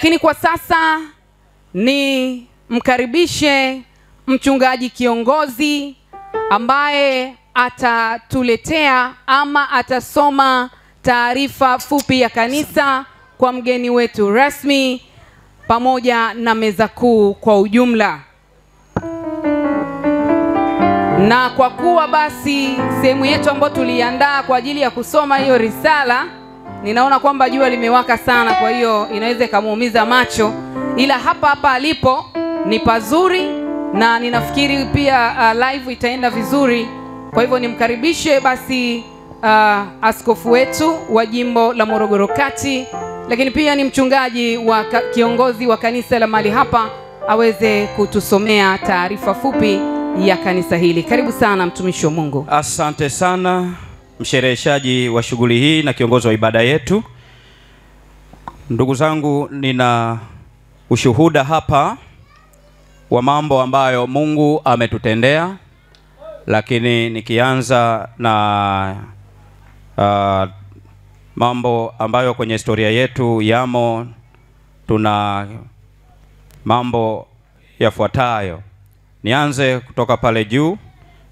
Lakini kwa sasa ni mkaribishe mchungaji kiongozi ambaye atatuletea ama atasoma taarifa fupi ya kanisa kwa mgeni wetu rasmi pamoja na meza kuu kwa ujumla. Na kwa kuwa basi sehemu yetu ambayo tuliandaa kwa ajili ya kusoma hiyo risala, ninaona kwamba jua limewaka sana, kwa hiyo inaweza kumuumiza macho, ila hapa alipo ni pazuri na ninafikiri pia live itaenda vizuri. Kwa hivyo nimkaribishe basi askofu wetu wa jimbo la Morogoro Kati, lakini pia ni mchungaji wa kiongozi wa kanisa la mahali hapa, aweze kutusomea taarifa fupi ya kanisa hili. Karibu sana mtumishi wa Mungu. Asante sana mshereheshaji wa shughuli hii na kiongozi wa ibada yetu. Ndugu zangu, nina ushuhuda hapa wa mambo ambayo Mungu ametutendea, lakini nikianza na mambo ambayo kwenye historia yetu yamo, tuna mambo yafuatayo. Nianze kutoka pale juu.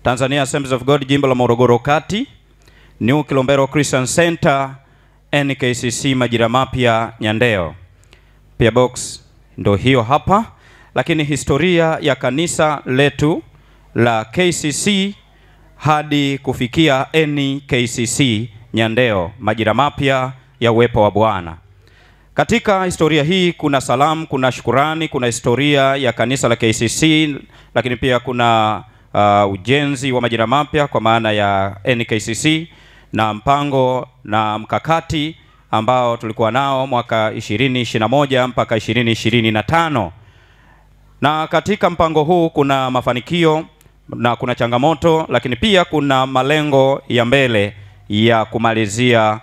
Tanzania Assemblies of God jimbo la Morogoro Kati, New Kilombero Christian Center, NKCC Majira Mapya Nyandeo. Pia box ndo hiyo hapa, lakini historia ya kanisa letu la KCC hadi kufikia NKCC Nyandeo, Majira Mapya ya uwepo wa Bwana. Katika historia hii kuna salamu, kuna shukurani, kuna historia ya kanisa la KCC, lakini pia kuna ujenzi wa Majira Mapya kwa maana ya NKCC na mpango na mkakati ambao tulikuwa nao mwaka 2021 mpaka 2025. Na katika mpango huu kuna mafanikio na kuna changamoto, lakini pia kuna malengo ya mbele ya kumalizia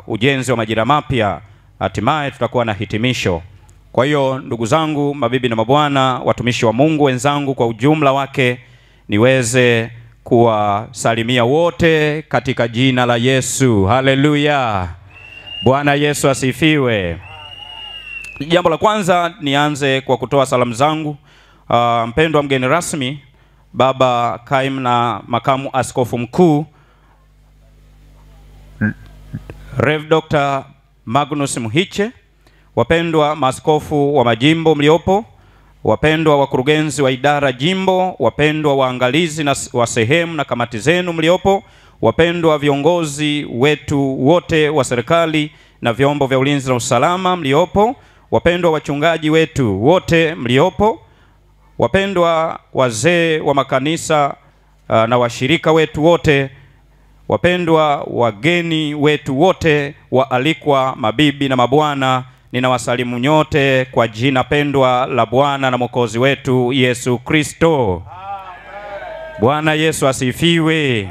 ujenzi wa Majira Mapya. Hatimaye tutakuwa na hitimisho. Kwa hiyo ndugu zangu, mabibi na mabwana, watumishi wa Mungu wenzangu kwa ujumla wake, niweze kuwasalimia wote katika jina la Yesu. Haleluya. Bwana Yesu asifiwe. Jambo la kwanza, nianze kwa kutoa salamu zangu. Mpendwa mgeni rasmi, baba kaimu na makamu askofu mkuu Rev Dr. Magnus Muhiche, wapendwa maaskofu wa majimbo mliopo, wapendwa wakurugenzi wa idara jimbo, wapendwa waangalizi na wa sehemu na kamati zenu mliopo, wapendwa viongozi wetu wote wa serikali na vyombo vya ulinzi na usalama mliopo, wapendwa wachungaji wetu wote mliopo, wapendwa wazee wa makanisa na washirika wetu wote, wapendwa wageni wetu wote waalikwa, mabibi na mabwana, ninawasalimu nyote kwa jina pendwa la Bwana na Mwokozi wetu Yesu Kristo. Bwana Yesu asifiwe.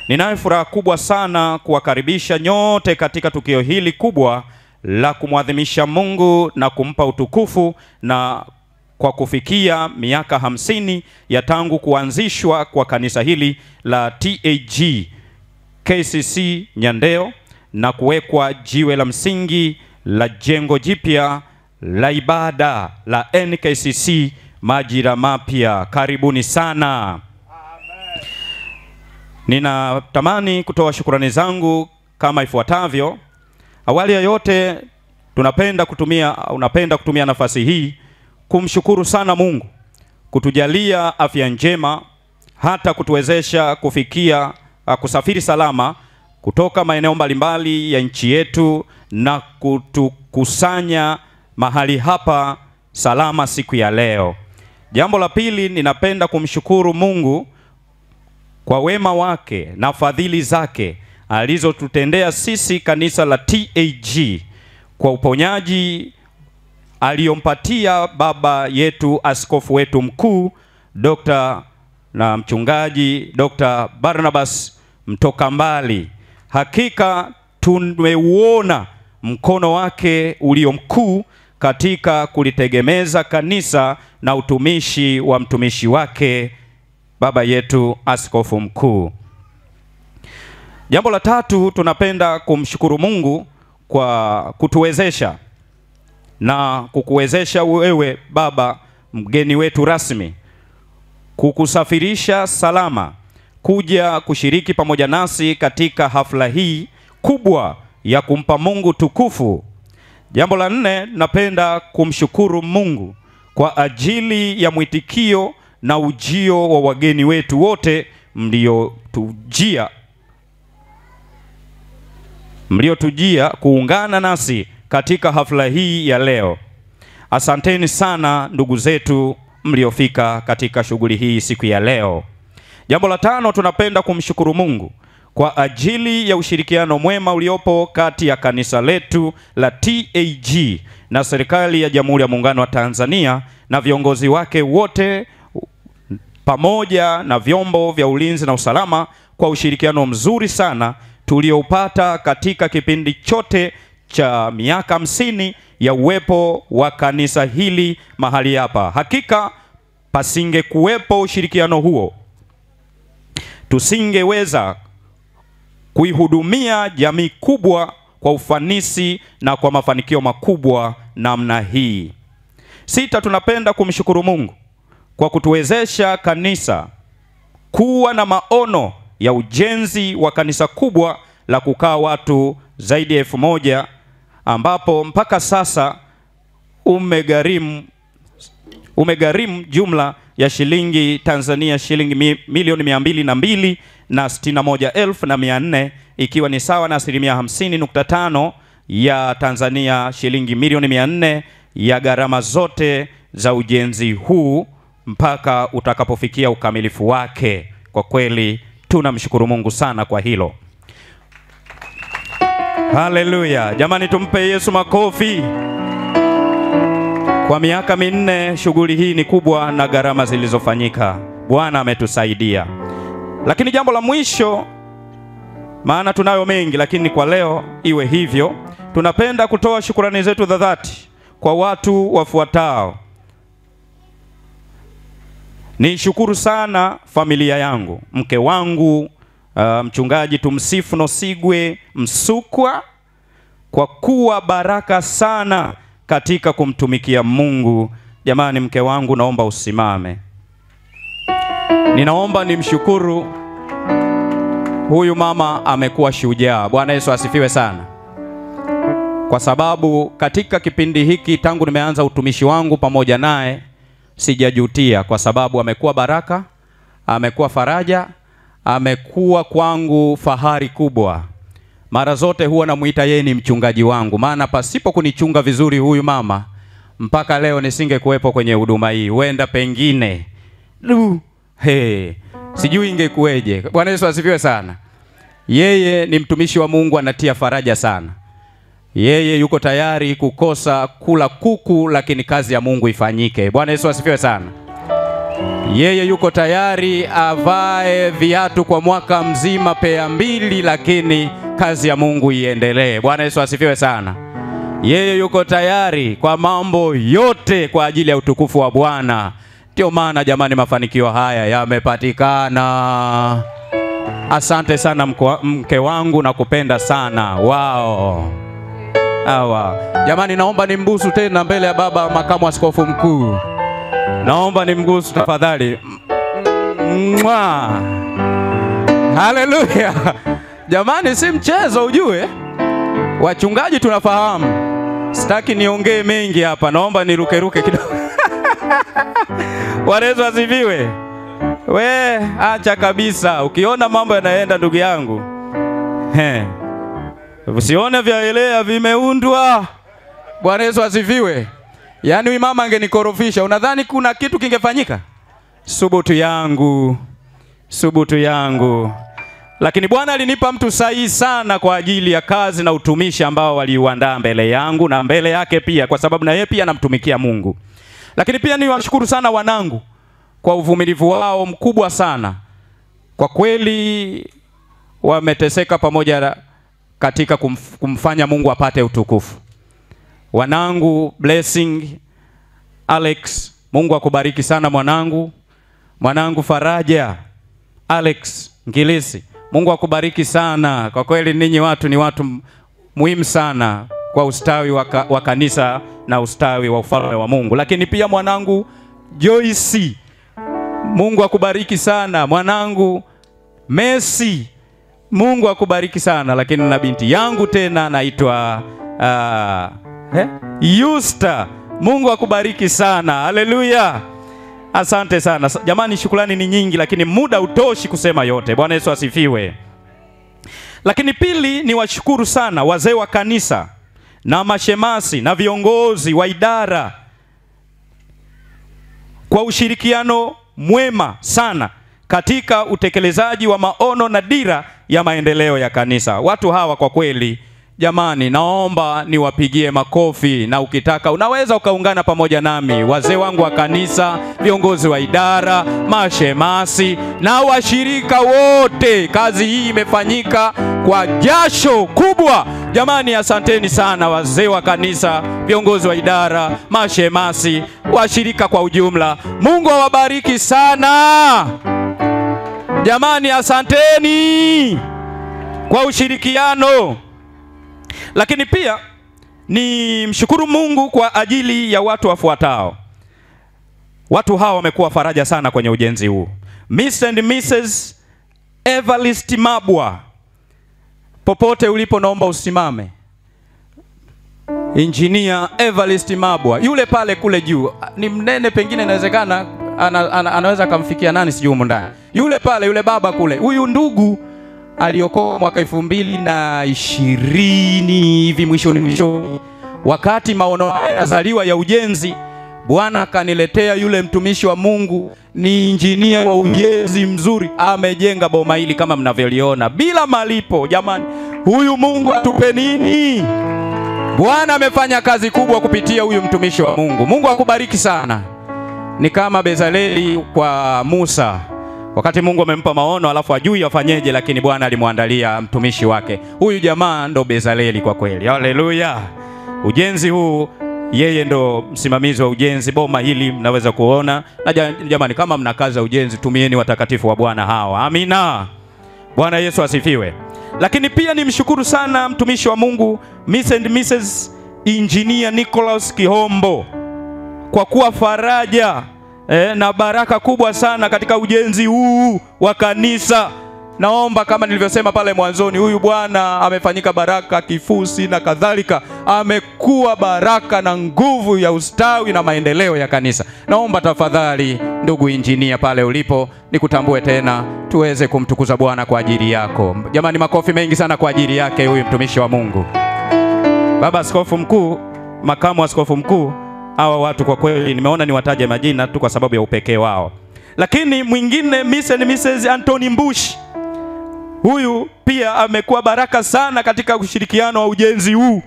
Ninayo furaha kubwa sana kuwakaribisha nyote katika tukio hili kubwa la kumwadhimisha Mungu na kumpa utukufu, na kwa kufikia miaka 50 ya tangu kuanzishwa kwa kanisa hili la TAG KCC Nyandeo na kuwekwa jiwe la msingi la jengo jipya la ibada la NKCC Majira Mapya. Karibuni sana. Amen. Ninatamani kutoa shukrani zangu kama ifuatavyo. Awali ya yote, unapenda kutumia nafasi hii kumshukuru sana Mungu kutujalia afya njema, hata kutuwezesha kufikia kusafiri salama kutoka maeneo mbalimbali ya nchi yetu na kutukusanya mahali hapa salama siku ya leo. Jambo la pili, ninapenda kumshukuru Mungu kwa wema wake na fadhili zake alizotutendea sisi kanisa la TAG, kwa uponyaji aliyompatia baba yetu askofu wetu mkuu Dr. na mchungaji Dr. Barnabas Mtokambali. Hakika tumeuona mkono wake ulio mkuu katika kulitegemeza kanisa na utumishi wa mtumishi wake baba yetu askofu mkuu. Jambo la tatu, tunapenda kumshukuru Mungu kwa kutuwezesha na kukuwezesha wewe baba mgeni wetu rasmi, kukusafirisha salama kuja kushiriki pamoja nasi katika hafla hii kubwa ya kumpa Mungu tukufu. Jambo la 4, napenda kumshukuru Mungu kwa ajili ya mwitikio na ujio wa wageni wetu wote mliotujia kuungana nasi katika hafla hii ya leo. Asanteni sana ndugu zetu mliofika katika shughuli hii siku ya leo. Jambo la 5, tunapenda kumshukuru Mungu kwa ajili ya ushirikiano mwema uliopo kati ya kanisa letu la TAG na serikali ya Jamhuri ya Muungano wa Tanzania na viongozi wake wote pamoja na vyombo vya ulinzi na usalama, kwa ushirikiano mzuri sana tulioupata katika kipindi chote cha miaka 50 ya uwepo wa kanisa hili mahali hapa. Hakika pasinge kuwepo ushirikiano huo, tusingeweza kuihudumia jamii kubwa kwa ufanisi na kwa mafanikio makubwa namna hii. 6, tunapenda kumshukuru Mungu kwa kutuwezesha kanisa kuwa na maono ya ujenzi wa kanisa kubwa la kukaa watu zaidi ya 1000, ambapo mpaka sasa umegharimu jumla ya shilingi Tanzania shilingi milioni 202,061,400, ikiwa ni sawa na 50.5% ya Tanzania shilingi milioni 400 ya gharama zote za ujenzi huu mpaka utakapofikia ukamilifu wake. Kwa kweli tunamshukuru Mungu sana kwa hilo. Haleluya! Jamani, tumpe Yesu makofi. Kwa miaka 4 shughuli hii ni kubwa na gharama zilizofanyika, Bwana ametusaidia. Lakini jambo la mwisho, maana tunayo mengi lakini kwa leo iwe hivyo, tunapenda kutoa shukrani zetu za dhati kwa watu wafuatao. Nishukuru sana familia yangu, mke wangu mchungaji Tumsifu Nosigwe Msukwa, kwa kuwa baraka sana katika kumtumikia Mungu. Jamani, mke wangu naomba usimame. Ninaomba nimshukuru huyu mama, amekuwa shujaa. Bwana Yesu asifiwe sana. Kwa sababu katika kipindi hiki tangu nimeanza utumishi wangu pamoja naye sijajutia, kwa sababu amekuwa baraka, amekuwa faraja, amekuwa kwangu fahari kubwa. Mara zote huwa namuita yeye ni mchungaji wangu, maana pasipo kunichunga vizuri huyu mama, mpaka leo nisingekuwepo kwenye huduma hii. Huenda pengine sijui ingekueje. Bwana Yesu asifiwe sana. Yeye ni mtumishi wa Mungu, anatia faraja sana. Yeye yuko tayari kukosa kula kuku, lakini kazi ya Mungu ifanyike. Bwana Yesu asifiwe sana. Yeye yuko tayari avae viatu kwa mwaka mzima pea 2, lakini kazi ya Mungu iendelee. Bwana Yesu asifiwe sana. Yeye yuko tayari kwa mambo yote kwa ajili ya utukufu wa Bwana. Ndio maana jamani, mafanikio haya yamepatikana. Asante sana mke wangu, nakupenda sana. Wao. Jamani, naomba nimbusu tena mbele ya baba makamu askofu mkuu. Naomba nimbusu tafadhali. Haleluya. Jamani, si mchezo ujue. Wachungaji tunafahamu. Sitaki niongee mengi hapa. Naomba niruke kidogo. Bwana Yesu asifiwe. Acha kabisa. Ukiona mambo yanaenda ndugu yangu, usione vyaelea vimeundwa. Bwana Yesu asifiwe. Yaani huyu mama angenikorofisha, unadhani kuna kitu kingefanyika? Subutu yangu. Lakini Bwana alinipa mtu sahihi sana kwa ajili ya kazi na utumishi ambao waliuandaa mbele yangu na mbele yake pia, kwa sababu na yeye pia anamtumikia Mungu. Lakini pia niwashukuru sana wanangu kwa uvumilivu wao mkubwa sana. Kwa kweli wameteseka pamoja katika kumfanya Mungu apate utukufu. Wanangu Blessing, Alex, Mungu akubariki sana mwanangu. Mwanangu Faraja, Alex Ngilisi, Mungu akubariki sana. Kwa kweli ninyi watu ni watu muhimu sana kwa ustawi wa kanisa na ustawi wa ufalme wa Mungu. Lakini pia mwanangu Joyce, Mungu akubariki sana. Mwanangu Messi, Mungu akubariki sana. Lakini na binti yangu tena naitwa Yusta, Mungu akubariki sana. Haleluya. Asante sana. Jamani, shukrani ni nyingi lakini muda utoshi kusema yote. Bwana Yesu asifiwe. Lakini pili, ni washukuru sana wazee wa kanisa na mashemasi na viongozi wa idara kwa ushirikiano mwema sana katika utekelezaji wa maono na dira ya maendeleo ya kanisa. Watu hawa kwa kweli, jamani, naomba niwapigie makofi, na ukitaka unaweza ukaungana pamoja nami. Wazee wangu wa kanisa, viongozi wa idara, mashemasi na washirika wote, kazi hii imefanyika kwa jasho kubwa. Jamani, asanteni sana wazee wa kanisa, viongozi wa idara, mashemasi, washirika kwa ujumla. Mungu awabariki sana. Jamani, asanteni kwa ushirikiano. Lakini pia ni mshukuru Mungu kwa ajili ya watu wafuatao. Watu hawa wamekuwa faraja sana kwenye ujenzi huu. Mr. and Mrs. Evarist Mabwa, popote ulipo naomba usimame. Engineer Evarist Mabwa, yule pale kule juu, ni mnene, pengine inawezekana anaweza kumfikia nani sijui huko ndani. Yule pale, yule baba kule, huyu ndugu aliokoa mwaka 2020 hivi mwishoni, wakati maono yanazaliwa ya ujenzi. Bwana akaniletea yule mtumishi wa Mungu, ni injinia wa ujenzi mzuri, amejenga boma hili kama mnavyoliona bila malipo. Jamani, huyu Mungu atupe nini? Bwana amefanya kazi kubwa kupitia huyu mtumishi wa Mungu. Mungu akubariki sana. Ni kama Bezaleli kwa Musa, wakati Mungu amempa maono alafu ajui afanyeje, lakini Bwana alimwandalia mtumishi wake. Huyu jamaa ndo Bezaleli kwa kweli. Haleluya. Ujenzi huu, yeye ndo msimamizi wa ujenzi. Boma hili mnaweza kuona. Na jamani, kama mna kazi ya ujenzi, tumieni watakatifu wa Bwana hawa. Amina. Bwana Yesu asifiwe. Lakini pia nimshukuru sana mtumishi wa Mungu Mr. and Mrs. Engineer Nicholas Kihombo kwa kuwa faraja na baraka kubwa sana katika ujenzi huu wa kanisa. Naomba kama nilivyosema pale mwanzoni, huyu bwana amefanyika baraka, kifusi na kadhalika. Amekuwa baraka na nguvu ya ustawi na maendeleo ya kanisa. Naomba tafadhali ndugu injinia pale ulipo, nikutambue tena, tuweze kumtukuza Bwana kwa ajili yako. Jamani, makofi mengi sana kwa ajili yake huyu mtumishi wa Mungu. Baba askofu mkuu, makamu askofu mkuu, hawa watu kwa kweli nimeona niwataje majina tu kwa sababu ya upekee wao. Lakini mwingine Mr. and Mrs. Anthony Mbushi, huyu pia amekuwa baraka sana katika ushirikiano wa ujenzi huu.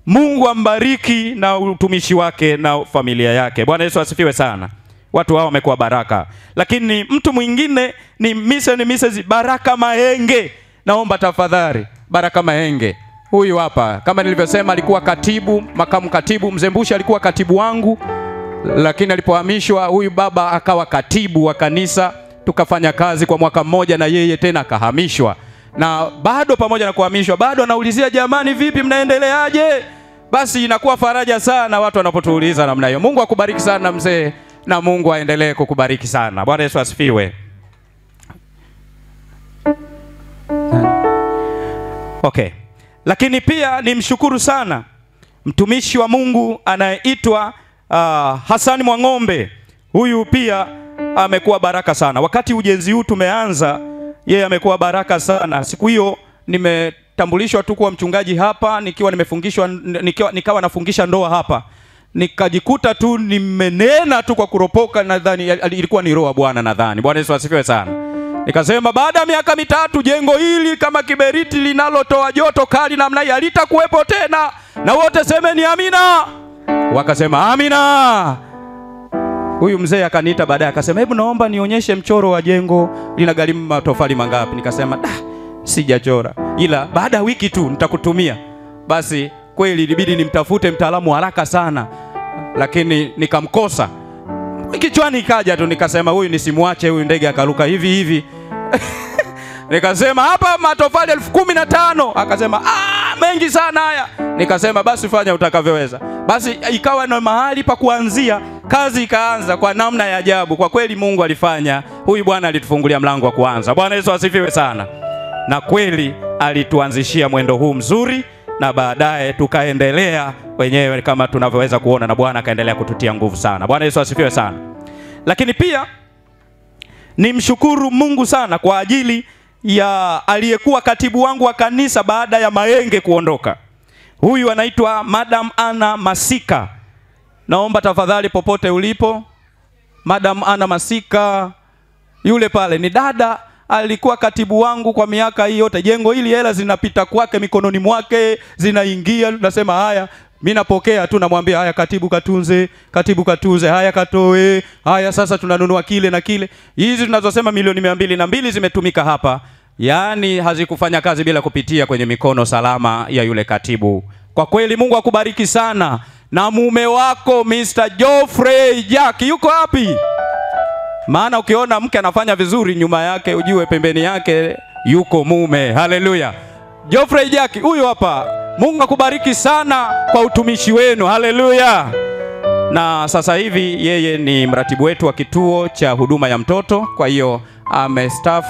Mungu ambariki na utumishi wake na familia yake. Bwana Yesu asifiwe sana. Watu hao wamekuwa baraka. Lakini mtu mwingine ni Mr. and Mrs. Baraka Mahenge. Naomba tafadhali, Baraka Mahenge. Huyu hapa, kama nilivyosema, alikuwa katibu, makamu katibu. Mzee Mbushi alikuwa katibu wangu, lakini alipohamishwa huyu baba akawa katibu wa kanisa. Tukafanya kazi kwa mwaka mmoja na yeye, tena akahamishwa. Na bado pamoja na kuhamishwa, bado anaulizia, jamani vipi mnaendeleaje? Basi inakuwa faraja sana watu wanapotuuliza namna hiyo. Mungu akubariki sana mzee, na Mungu aendelee kukubariki sana. Bwana Yesu asifiwe. Okay. Lakini pia nimshukuru sana mtumishi wa Mungu anayeitwa Hassan Mwang'ombe. Huyu pia amekuwa baraka sana. Wakati ujenzi huu tumeanza, yeye amekuwa baraka sana. Siku hiyo nimetambulishwa tu kuwa mchungaji hapa, nikawa nafungisha ndoa hapa. Nikajikuta tu nimenena tu kwa kuropoka, nadhani ilikuwa ni roho ya Bwana nadhani. Bwana Yesu asifiwe sana. Nikasema baada ya miaka 3 jengo hili kama kiberiti linalotoa joto kali namna hii halitakuwepo tena. Na wote semeni amina. Wakasema amina. Huyu mzee akaniita baadaye akasema, hebu naomba nionyeshe mchoro wa jengo linagharimu matofali mangapi. Nikasema sijachora, ila baada ya wiki tu nitakutumia. Basi kweli ilibidi nimtafute mtaalamu haraka sana, lakini nikamkosa. Kichwani ikaja tu, nikasema huyu nisimwache, huyu ndege akaruka hivi hivi. Nikasema hapa matofali 15,000. Akasema mengi sana haya. Nikasema basi fanya utakavyoweza. Basi ikawa na mahali pa kuanzia, kazi ikaanza kwa namna ya ajabu. Kwa kweli Mungu alifanya. Huyu bwana alitufungulia mlango wa kuanza. Bwana Yesu asifiwe sana. Na kweli alituanzishia mwendo huu mzuri, na baadaye tukaendelea wenyewe kama tunavyoweza kuona, na Bwana akaendelea kututia nguvu sana. Bwana Yesu asifiwe sana. Lakini pia nimshukuru Mungu sana kwa ajili ya aliyekuwa katibu wangu wa kanisa baada ya Mayenge kuondoka. Huyu anaitwa Madam Ana Masika. Naomba tafadhali popote ulipo, Madam Ana Masika, yule pale ni dada, alikuwa katibu wangu kwa miaka hii yote. Jengo hili hela zinapita kwake, mikononi mwake zinaingia. Tunasema haya, mimi napokea tu, namwambia haya katibu katunze, katibu katunze, haya katoe, haya sasa tunanunua kile na kile. Hizi tunazosema milioni 202 zimetumika hapa. Yaani hazikufanya kazi bila kupitia kwenye mikono salama ya yule katibu. Kwa kweli Mungu akubariki sana. Na mume wako Mr. Geoffrey Jack yuko wapi? Maana ukiona mke anafanya vizuri, nyuma yake ujue pembeni yake yuko mume. Haleluya. Geoffrey Jack huyu hapa. Mungu akubariki sana kwa utumishi wenu. Haleluya. Na sasa hivi yeye ni mratibu wetu wa kituo cha huduma ya mtoto. Kwa hiyo amestaff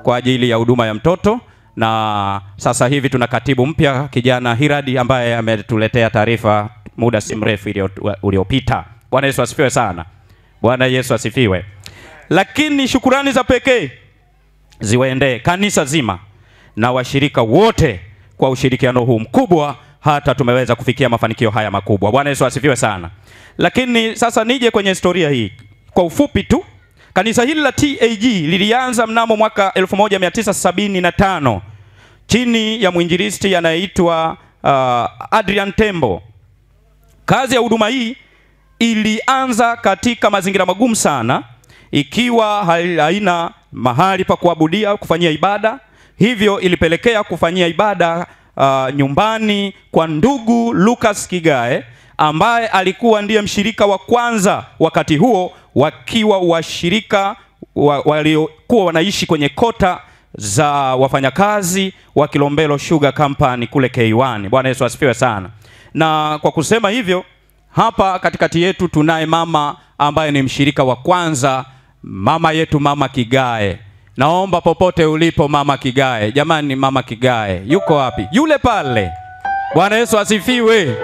kwa ajili ya huduma ya mtoto. Na sasa hivi tuna katibu mpya kijana Hiradi ambaye ametuletea taarifa muda si mrefu uliopita. Bwana Yesu asifiwe sana. Bwana Yesu asifiwe. Lakini shukurani za pekee ziwaendee kanisa zima na washirika wote kwa ushirikiano huu mkubwa, hata tumeweza kufikia mafanikio haya makubwa. Bwana Yesu asifiwe sana. Lakini sasa nije kwenye historia hii kwa ufupi tu. Kanisa hili la TAG lilianza mnamo mwaka 1975 chini ya mwinjilisti anayeitwa Adrian Tembo. Kazi ya huduma hii ilianza katika mazingira magumu sana, ikiwa haina mahali pa kuabudia, kufanyia ibada. Hivyo ilipelekea kufanyia ibada nyumbani kwa ndugu Lucas Kigae, ambaye alikuwa ndiye mshirika wa kwanza wakati huo, wakiwa washirika waliokuwa wanaishi kwenye kota za wafanyakazi wa Kilombero Sugar Company kule K1. Bwana Yesu asifiwe sana. Na kwa kusema hivyo, hapa katikati yetu tunaye mama ambaye ni mshirika wa kwanza, mama yetu Mama Kigae. Naomba popote ulipo Mama Kigae, jamani, Mama Kigae yuko wapi? Yule pale. Bwana Yesu asifiwe.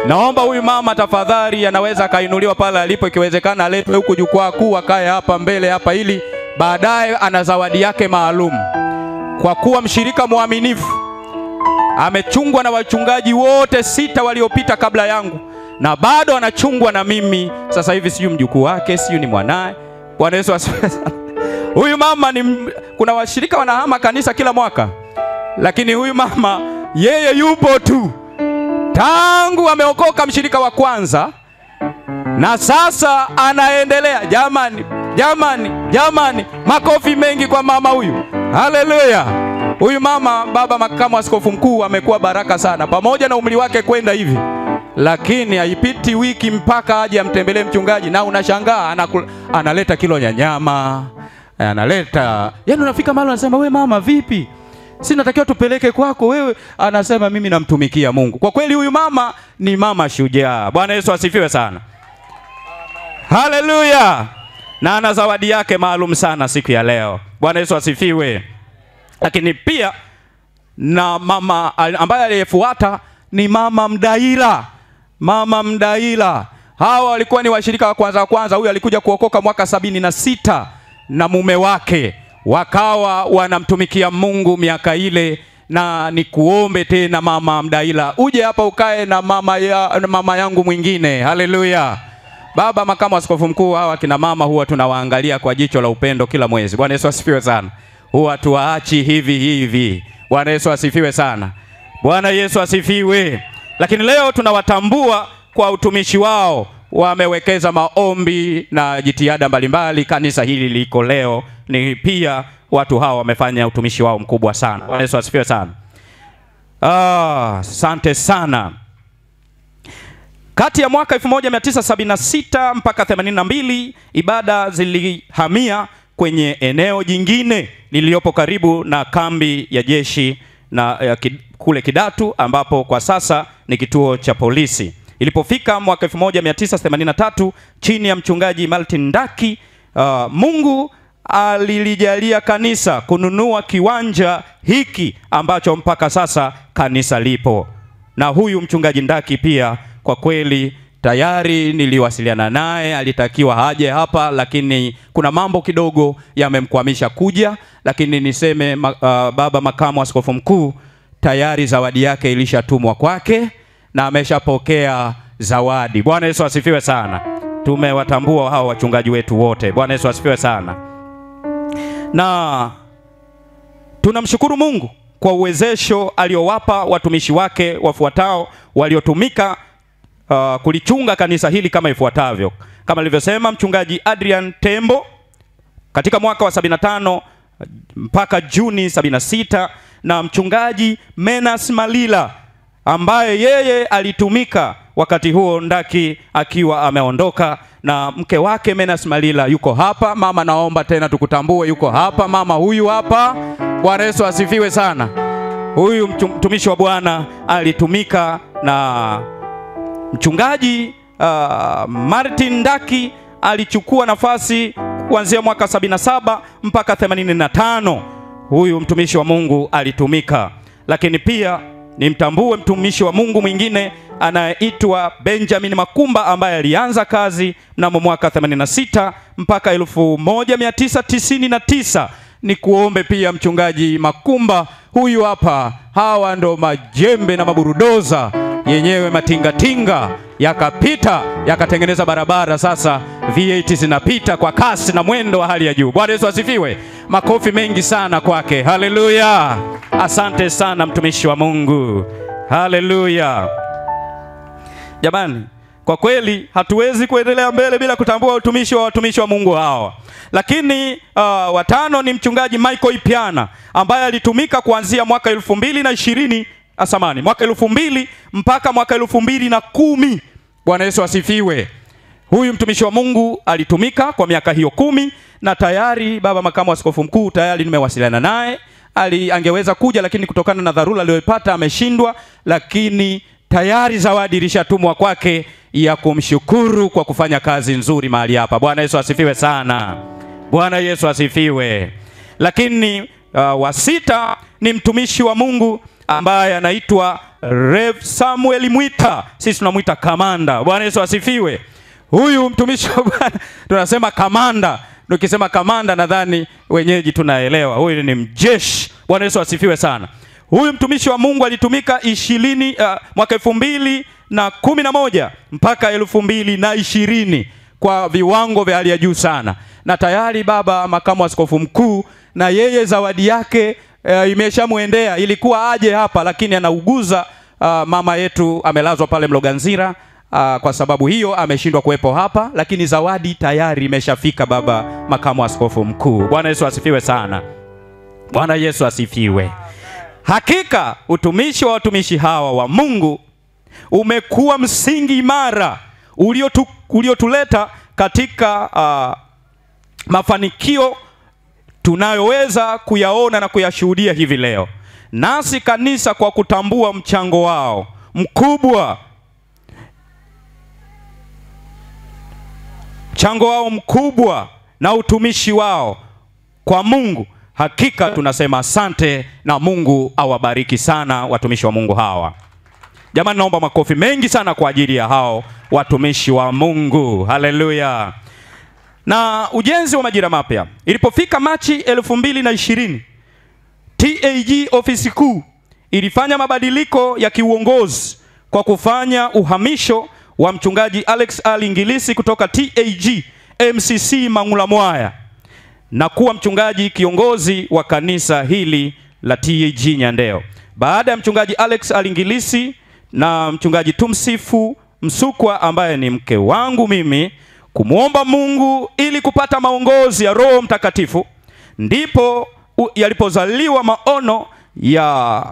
Naomba huyu mama tafadhali, anaweza kainuliwa pale alipo, ikiwezekana aletwe huku jukwaa kuu, akae hapa mbele hapa, ili baadaye ana zawadi yake maalum. Kwa kuwa mshirika mwaminifu, amechungwa na wachungaji wote 6 waliopita kabla yangu, na bado anachungwa na mimi. Sasa hivi sijui mjukuu wake, sijui ni mwanae. Bwana Yesu asifiwe sana. Huyu mama kuna washirika wanahama kanisa kila mwaka, lakini huyu mama yeye yupo tu tangu ameokoka, mshirika wa kwanza, na sasa anaendelea. Jamani, jamani, jamani, makofi mengi kwa mama huyu. Haleluya. Huyu mama, baba makamu askofu mkuu, amekuwa baraka sana, pamoja na umri wake kwenda hivi, lakini haipiti wiki mpaka aje amtembelee mchungaji, na unashangaa analeta kilo ya nyama, analeta, yaani unafika mahali unasema, wewe mama vipi? Si natakiwa tupeleke kwako wewe? Anasema mimi namtumikia Mungu. Kwa kweli huyu mama ni mama shujaa. Bwana Yesu asifiwe sana. Haleluya. Na ana zawadi yake maalum sana siku ya leo. Bwana Yesu asifiwe. Lakini pia na mama ambaye aliyefuata ni Mama Mdaila. Mama Mdaila. Hawa walikuwa ni washirika wa kwanza. Huyu alikuja kuokoka mwaka 76 na mume wake, wakawa wanamtumikia Mungu miaka ile. Na nikuombe tena Mama Mdaila, uje hapa ukae na mama yangu mwingine. Haleluya. Baba makamu askofu mkuu, hawa kina mama huwa tunawaangalia kwa jicho la upendo kila mwezi. Bwana Yesu asifiwe sana. Huwa tuwaachi hivi hivi. Bwana Yesu asifiwe sana. Bwana Yesu asifiwe. Lakini leo tunawatambua kwa utumishi wao. Wamewekeza maombi na jitihada mbalimbali. Kanisa hili liko leo ni pia watu hawa wamefanya utumishi wao mkubwa sana. Bwana Yesu asifiwe sana. Asante sana. Kati ya mwaka 1976 mpaka 82 ibada zilihamia kwenye eneo jingine lililopo karibu na kambi ya jeshi na kule Kidatu ambapo kwa sasa ni kituo cha polisi. Ilipofika mwaka 1983 chini ya mchungaji Martin Ndaki, Mungu alilijalia kanisa kununua kiwanja hiki ambacho mpaka sasa kanisa lipo. Na huyu mchungaji Ndaki pia kwa kweli tayari niliwasiliana naye, alitakiwa haje hapa lakini kuna mambo kidogo yamemkwamisha kuja, lakini niseme baba makamu askofu mkuu tayari zawadi yake ilishatumwa kwake na ameshapokea zawadi. Bwana Yesu asifiwe sana. Tumewatambua hao wachungaji wetu wote. Bwana Yesu asifiwe sana. Na tunamshukuru Mungu kwa uwezesho aliowapa watumishi wake wafuatao waliotumika kulichunga kanisa hili kama ifuatavyo. Kama nilivyosema, mchungaji Adrian Tembo katika mwaka wa 75 mpaka Juni 76, na mchungaji Menas Malila ambaye yeye alitumika wakati huo Ndaki akiwa ameondoka, na mke wake Menas Malila yuko hapa. Mama, naomba tena tukutambue, yuko hapa mama, huyu hapa. Bwana Yesu asifiwe sana. Huyu mtumishi wa Bwana alitumika na mchungaji Martin Ndaki alichukua nafasi kuanzia mwaka 77 mpaka 85. Huyu mtumishi wa Mungu alitumika. Lakini pia nimtambue mtumishi wa Mungu mwingine anayeitwa Benjamin Makumba ambaye alianza kazi mnamo mwaka 86 mpaka 1999. Ni kuombe pia mchungaji Makumba, huyu hapa. Hawa ndo majembe na maburudoza yenyewe, matingatinga yakapita yakatengeneza barabara. Sasa V8 zinapita kwa kasi na mwendo wa hali ya juu. Bwana Yesu asifiwe. Makofi mengi sana kwake. Haleluya. Asante sana mtumishi wa Mungu. Haleluya. Jamani, kwa kweli hatuwezi kuendelea mbele bila kutambua utumishi wa watumishi wa Mungu hawa. Lakini watano ni mchungaji Michael Ipiana ambaye alitumika kuanzia mwaka 2020 mwaka 2000 mpaka mwaka 2010. Bwana Yesu asifiwe. Huyu mtumishi wa Mungu alitumika kwa miaka hiyo 10, na tayari baba makamu askofu mkuu tayari nimewasiliana naye. Angeweza kuja lakini kutokana na dharura aliyopata ameshindwa, lakini tayari zawadi ilishatumwa kwake ya kumshukuru kwa kufanya kazi nzuri mahali hapa. Bwana Yesu asifiwe sana. Bwana Yesu asifiwe. Lakini wa sita ni mtumishi wa Mungu ambaye anaitwa Rev Samuel Mwita. Sisi tunamuita kamanda. Bwana Yesu asifiwe. Huyu mtumishi wa Bwana tunasema kamanda. Nikisema kamanda nadhani wenyeji tunaelewa. Huyu ni mjeshi. Bwana Yesu asifiwe sana. Huyu mtumishi wa Mungu alitumika mwaka 2011 mpaka 2020 kwa viwango vya hali ya juu sana. Na tayari baba makamu askofu mkuu na yeye zawadi yake imeshamuendea. Ilikuwa aje hapa lakini anauguza. Mama yetu amelazwa pale Mloganzira. Kwa sababu hiyo ameshindwa kuwepo hapa, lakini zawadi tayari imeshafika baba makamu askofu mkuu. Bwana Yesu asifiwe sana. Bwana Yesu asifiwe. Hakika utumishi wa watumishi hawa wa Mungu umekuwa msingi imara uliotuleta katika mafanikio tunayoweza kuyaona na kuyashuhudia hivi leo. Nasi kanisa kwa kutambua mchango wao mkubwa na utumishi wao kwa Mungu, hakika tunasema asante na Mungu awabariki sana watumishi wa Mungu hawa. Jamani, naomba makofi mengi sana kwa ajili ya hao watumishi wa Mungu. Haleluya. Na ujenzi wa majira mapya. Ilipofika Machi 2020, TAG ofisi kuu ilifanya mabadiliko ya kiuongozi kwa kufanya uhamisho wa mchungaji Alex Alingilisi kutoka TAG MCC Mangula Mwaya na kuwa mchungaji kiongozi wa kanisa hili la TAG Nyandeo. Baada ya mchungaji Alex Alingilisi na mchungaji Tumsifu Msukwa ambaye ni mke wangu mimi kumuomba Mungu ili kupata maongozi ya Roho Mtakatifu, ndipo yalipozaliwa maono ya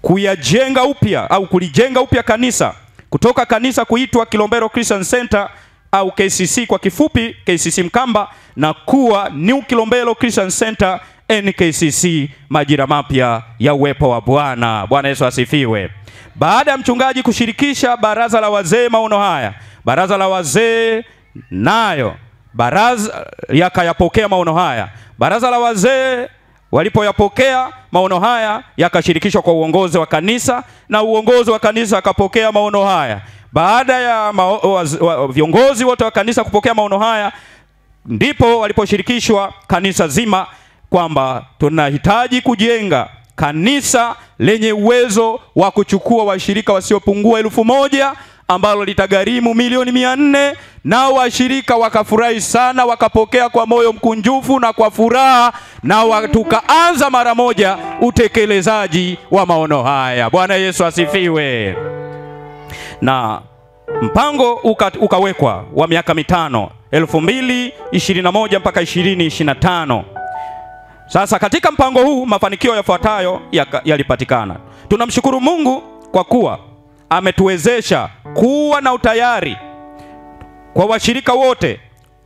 kuyajenga upya au kulijenga upya kanisa kutoka kanisa kuitwa Kilombero Christian Center au KCC kwa kifupi KCC Mkamba, na kuwa New Kilombero Christian Center NKCC majira mapya ya uwepo wa Bwana. Bwana Yesu asifiwe. Baada ya mchungaji kushirikisha baraza la wazee maono haya, baraza la wazee nayo baraza yakayapokea maono haya. Baraza la wazee walipoyapokea maono haya yakashirikishwa kwa uongozi wa kanisa, na uongozi wa kanisa akapokea maono haya. Baada ya viongozi wote wa kanisa kupokea maono haya, ndipo waliposhirikishwa kanisa zima kwamba tunahitaji kujenga kanisa lenye uwezo wa kuchukua washirika wasiopungua 1,000 ambalo litagharimu milioni 400. Nao washirika wakafurahi sana, wakapokea kwa moyo mkunjufu na kwa furaha, na tukaanza mara moja utekelezaji wa maono haya. Bwana Yesu asifiwe. Na mpango ukawekwa wa miaka 5, 2021 mpaka 2025. Sasa katika mpango huu mafanikio yafuatayo yalipatikana. Tunamshukuru Mungu kwa kuwa ametuwezesha kuwa na utayari kwa washirika wote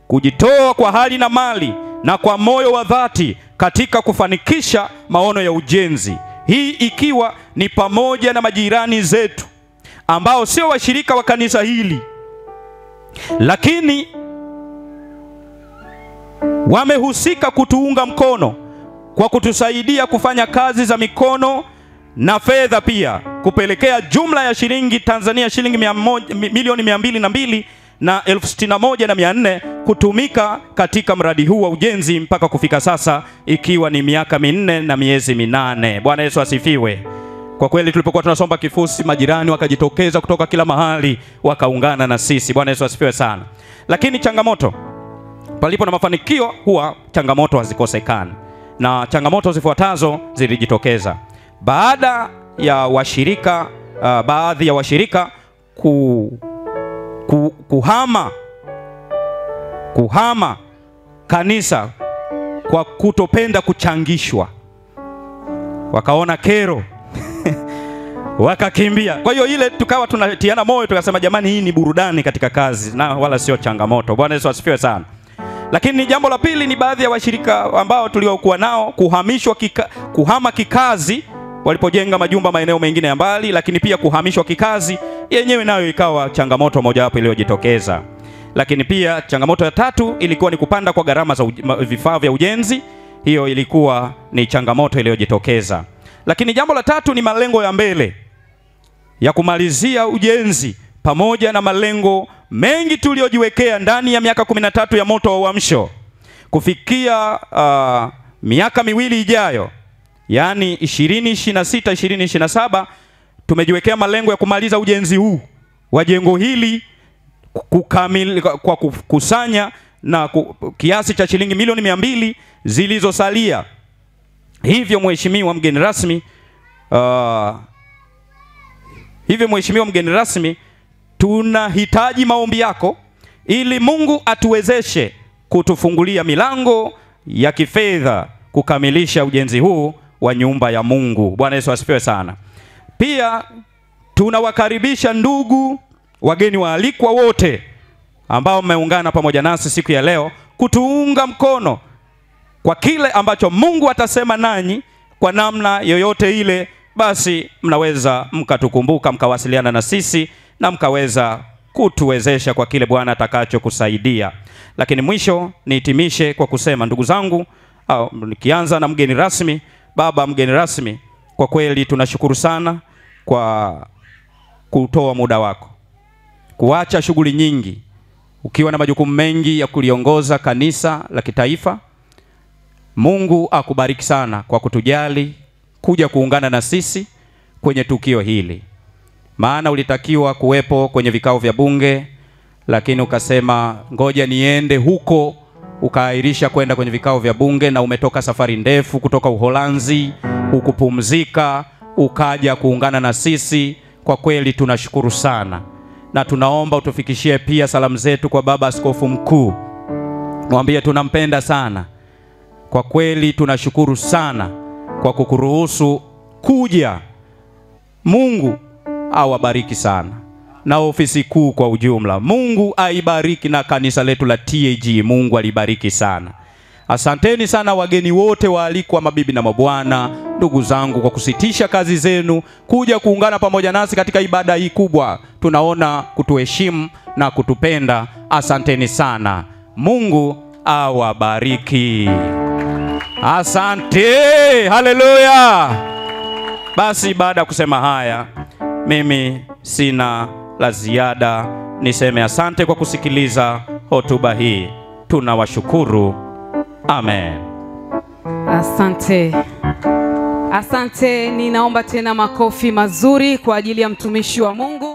kujitoa kwa hali na mali na kwa moyo wa dhati katika kufanikisha maono ya ujenzi. Hii ikiwa ni pamoja na majirani zetu ambao sio washirika wa kanisa hili, lakini wamehusika kutuunga mkono kwa kutusaidia kufanya kazi za mikono na fedha, pia kupelekea jumla ya shilingi Tanzania shilingi milioni 202 na 61,400 kutumika katika mradi huu wa ujenzi mpaka kufika sasa, ikiwa ni miaka 4 na miezi 8. Bwana Yesu asifiwe. Kwa kweli tulipokuwa tunasomba kifusi, majirani wakajitokeza kutoka kila mahali wakaungana na sisi. Bwana Yesu asifiwe sana. Lakini changamoto, palipo na mafanikio huwa changamoto hazikosekani, na changamoto zifuatazo zilijitokeza. Baada ya washirika baadhi ya washirika kuhama kanisa kwa kutopenda kuchangishwa, wakaona kero wakakimbia. Kwa hiyo ile tukawa tunatiana moyo, tukasema jamani, hii ni burudani katika kazi na wala sio changamoto. Bwana Yesu asifiwe sana. Lakini jambo la pili ni baadhi ya washirika ambao tuliokuwa nao kuhama kikazi walipojenga majumba maeneo mengine ya mbali, lakini pia kuhamishwa kikazi yenyewe nayo ikawa changamoto mojawapo iliyojitokeza. Lakini pia changamoto ya tatu ilikuwa ni kupanda kwa gharama za vifaa vya ujenzi. Hiyo ilikuwa ni changamoto iliyojitokeza. Lakini jambo la tatu ni malengo ya mbele ya kumalizia ujenzi, pamoja na malengo mengi tuliojiwekea ndani ya miaka 13 ya moto wa uamsho. Kufikia miaka 2 ijayo, yani 2026 2027, tumejiwekea malengo ya kumaliza ujenzi huu wa jengo hili kwa kukusanya na kiasi cha shilingi milioni 200 zilizosalia. Hivyo mheshimiwa mgeni rasmi, tunahitaji maombi yako ili Mungu atuwezeshe kutufungulia milango ya kifedha kukamilisha ujenzi huu wa nyumba ya Mungu. Bwana Yesu asifiwe sana. Pia tunawakaribisha ndugu wageni waalikwa wote ambao mmeungana pamoja nasi siku ya leo kutuunga mkono kwa kile ambacho Mungu atasema nanyi kwa namna yoyote ile. Basi mnaweza mkatukumbuka, mkawasiliana na sisi na mkaweza kutuwezesha kwa kile Bwana atakacho kusaidia. Lakini mwisho nihitimishe kwa kusema, ndugu zangu, nikianza na mgeni rasmi, baba mgeni rasmi, kwa kweli tunashukuru sana kwa kutoa muda wako, kuacha shughuli nyingi ukiwa na majukumu mengi ya kuliongoza kanisa la kitaifa. Mungu akubariki sana kwa kutujali kuja kuungana na sisi kwenye tukio hili. Maana ulitakiwa kuwepo kwenye vikao vya bunge, lakini ukasema ngoja niende huko, ukaahirisha kwenda kwenye vikao vya bunge, na umetoka safari ndefu kutoka Uholanzi, ukupumzika, ukaja kuungana na sisi. Kwa kweli tunashukuru sana, na tunaomba utufikishie pia salamu zetu kwa baba askofu mkuu. Mwambie tunampenda sana. Kwa kweli tunashukuru sana kwa kukuruhusu kuja. Mungu awabariki sana, na ofisi kuu kwa ujumla. Mungu aibariki, na kanisa letu la TAG Mungu alibariki sana. Asanteni sana wageni wote waalikwa, mabibi na mabwana, ndugu zangu, kwa kusitisha kazi zenu kuja kuungana pamoja nasi katika ibada hii kubwa. Tunaona kutuheshimu na kutupenda. Asanteni sana. Mungu awabariki. Asante. Haleluya. Basi baada ya kusema haya, mimi sina la ziada. Niseme asante kwa kusikiliza hotuba hii. Tunawashukuru. Amen. Asante. Asante. Ninaomba tena makofi mazuri kwa ajili ya mtumishi wa Mungu.